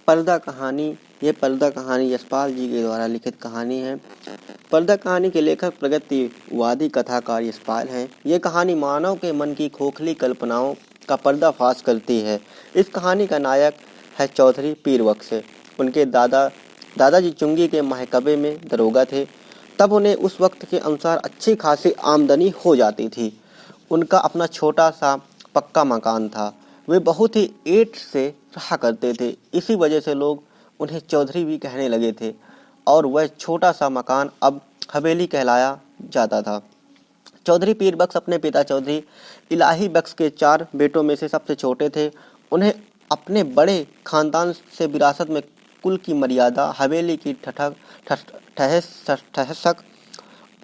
पर्दा कहानी। ये पर्दा कहानी यशपाल जी के द्वारा लिखित कहानी है। पर्दा कहानी के लेखक प्रगतिवादी कथाकार यशपाल हैं। ये कहानी मानव के मन की खोखली कल्पनाओं का पर्दाफाश करती है। इस कहानी का नायक है चौधरी पीर बख्श। उनके दादाजी चुंगी के महकमे में दरोगा थे। तब उन्हें उस वक्त के अनुसार अच्छी खासी आमदनी हो जाती थी। उनका अपना छोटा सा पक्का मकान था। वे बहुत ही ऐंठ से रहा करते थे। इसी वजह से लोग उन्हें चौधरी भी कहने लगे थे और वह छोटा सा मकान अब हवेली कहलाया जाता था। चौधरी पीर बख्श अपने पिता चौधरी इलाही बख्श के 4 बेटों में से सबसे छोटे थे। उन्हें अपने बड़े खानदान से विरासत में कुल की मर्यादा, हवेली की ठहसक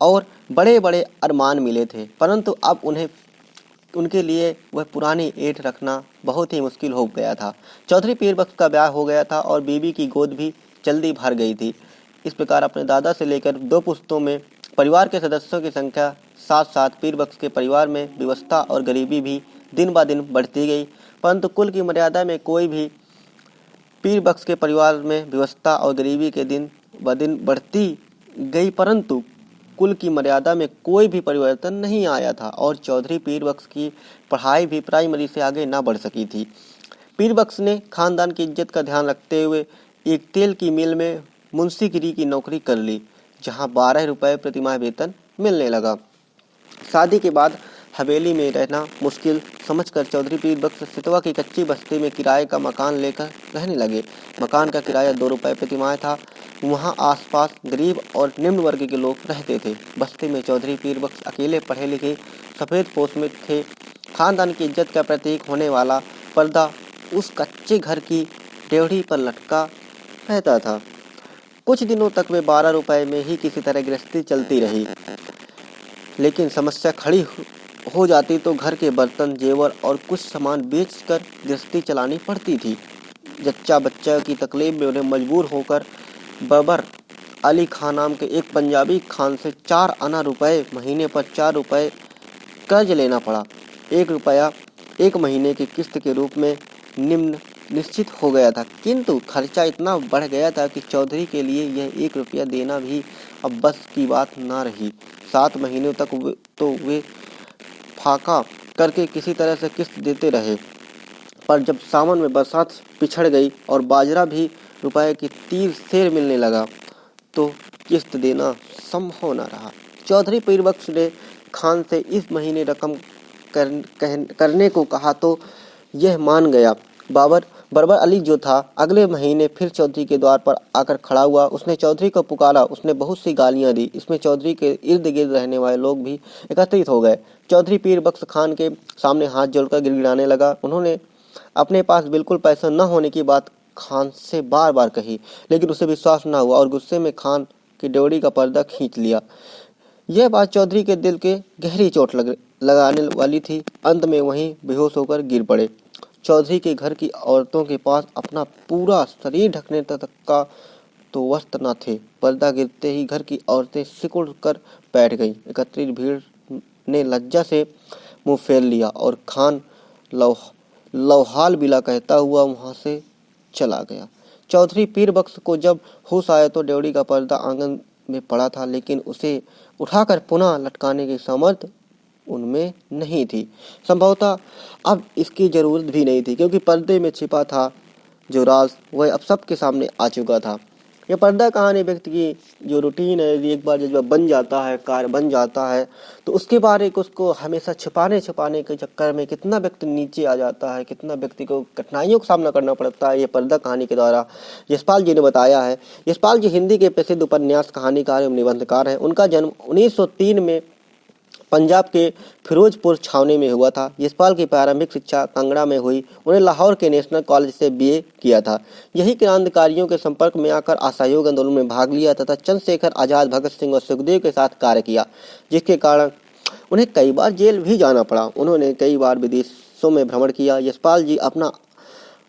और बड़े बड़े अरमान मिले थे, परंतु अब उनके लिए वह पुरानी ऐंठ रखना बहुत ही मुश्किल हो गया था। चौधरी पीर बख्श का ब्याह हो गया था और बीबी की गोद भी जल्दी भर गई थी। इस प्रकार अपने दादा से लेकर 2 पुश्तों में परिवार के सदस्यों की संख्या साथ साथ पीर बख्श के परिवार में विवशता और गरीबी भी दिन ब दिन बढ़ती गई। परंतु कुल की मर्यादा में कोई भी पीर बख्श के परिवार में विवशता और गरीबी के दिन ब दिन बढ़ती गई, परंतु कुल की मर्यादा में कोई भी परिवर्तन नहीं आया था और चौधरी पीर बख्श की पढ़ाई भी प्राइमरी से आगे ना बढ़ सकी थी। पीर बख्श ने खानदान की इज्जत का ध्यान रखते हुए एक तेल की मिल में मुंशीगिरी की नौकरी कर ली, जहां 12 रुपये प्रतिमाह वेतन मिलने लगा। शादी के बाद हवेली में रहना मुश्किल समझकर चौधरी पीर बख्श सितवा की कच्ची बस्ती में किराए का मकान लेकर रहने लगे। मकान का किराया 2 रुपये प्रतिमाह था। वहाँ आसपास गरीब और निम्न वर्ग के लोग रहते थे। बस्ती में चौधरी पीर बख्श अकेले पढ़े लिखे सफ़ेद पोश में थे। खानदान की इज्जत का प्रतीक होने वाला पर्दा उस कच्चे घर की डेवढ़ी पर लटका रहता था। कुछ दिनों तक वे 12 रुपये में ही किसी तरह गृहस्थी चलती रही, लेकिन समस्या खड़ी हो जाती तो घर के बर्तन, जेवर और कुछ सामान बेचकर गृहस्थी चलानी पड़ती थी। जच्चा बच्चा की तकलीफ में उन्हें मजबूर होकर बबर अली खान नाम के एक पंजाबी खान से 4 आना रुपये महीने पर 4 रुपये कर्ज लेना पड़ा। 1 रुपया 1 महीने की किस्त के रूप में निश्चित हो गया था, किंतु खर्चा इतना बढ़ गया था कि चौधरी के लिए यह 1 रुपया देना भी अब बस की बात ना रही। 7 महीनों तक वे फाका करके किसी तरह से किस्त देते रहे, पर जब सावन में बरसात पिछड़ गई और बाजरा भी रुपए की 30 सेर मिलने लगा तो किस्त देना संभव न रहा। चौधरी पीर बख्श ने खान से इस महीने रकम करने को कहा तो यह मान गया। बरबर अली जो था अगले महीने फिर चौधरी के द्वार पर आकर खड़ा हुआ। उसने चौधरी को पुकारा। उसने बहुत सी गालियां दी। इसमें चौधरी के इर्द गिर्द रहने वाले लोग भी एकत्रित हो गए। चौधरी पीर बख्श खान के सामने हाथ जोड़कर गिड़गिड़ाने लगा। उन्होंने अपने पास बिल्कुल पैसा न होने की बात खान से बार बार कही, लेकिन उसे विश्वास न हुआ और गुस्से में खान की डेवढ़ी का पर्दा खींच लिया। यह बात चौधरी के दिल के गहरी चोट लगाने वाली थी। अंत में वहीं बेहोश होकर गिर पड़े। चौधरी के घर की औरतों के पास अपना पूरा शरीर ढकने तक का तो वस्त्र न थे। पर्दा गिरते ही घर की औरतें सिकुड़ कर बैठ गईं। एकत्रित भीड़ ने लज्जा से मुंह फेर लिया और खान लौहाल बिला कहता हुआ वहां से चला गया। चौधरी पीर बख्श को जब होश आया तो डेवढ़ी का पर्दा आंगन में पड़ा था, लेकिन उसे उठाकर पुनः लटकाने की सामर्थ्य उनमें नहीं थी। संभवतः अब इसकी जरूरत भी नहीं थी, क्योंकि पर्दे में छिपा था जो राज वह अब सबके सामने आ चुका था। यह पर्दा कहानी व्यक्ति की जो रूटीन है, यदि एक बार जज्बा बन जाता है, कार्य बन जाता है, तो उसके बारे को उसको हमेशा छिपाने के चक्कर में कितना व्यक्ति नीचे आ जाता है, कितना व्यक्ति को कठिनाइयों का सामना करना पड़ता है। ये पर्दा कहानी के द्वारा यशपाल जी ने बताया है। यशपाल जी हिंदी के प्रसिद्ध उपन्यास, कहानीकार एवं निबंधकार हैं। उनका जन्म 1903 में पंजाब के फिरोजपुर छावनी में हुआ था। यशपाल की प्रारंभिक शिक्षा कांगड़ा में हुई। उन्हें लाहौर के नेशनल कॉलेज से बीए किया था। यही क्रांतिकारियों के संपर्क में आकर असहयोग आंदोलन में भाग लिया तथा चंद्रशेखर आजाद, भगत सिंह और सुखदेव के साथ कार्य किया, जिसके कारण उन्हें कई बार जेल भी जाना पड़ा। उन्होंने कई बार विदेशों में भ्रमण किया। यशपाल जी अपना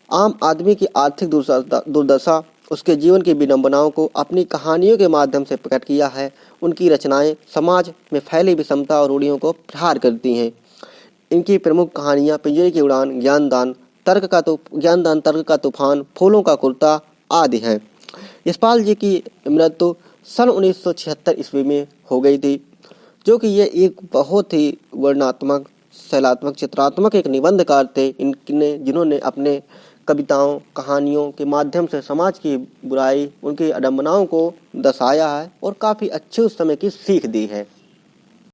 आम आदमी की आर्थिक दुर्दशा, उसके जीवन की विडंबनाओं को अपनी कहानियों के माध्यम से प्रकट किया है। उनकी रचनाएं समाज में फैली विषमता और रूढ़ियों को प्रहार करती हैं। इनकी प्रमुख कहानियां पिंजरे की उड़ान, ज्ञानदान, ज्ञानदान तर्क का तूफान, फूलों का कुर्ता आदि हैं। यशपाल जी की मृत्यु सन 1976 ईस्वी में हो गई थी, जो कि ये एक बहुत ही वर्णनात्मक, शैलात्मक, चित्रात्मक एक निबंधकार थे। जिन्होंने अपने कविताओं, कहानियों के माध्यम से समाज की बुराई, उनकी अडम्बनाओं को दर्शाया है और काफ़ी अच्छी उस समय की सीख दी है।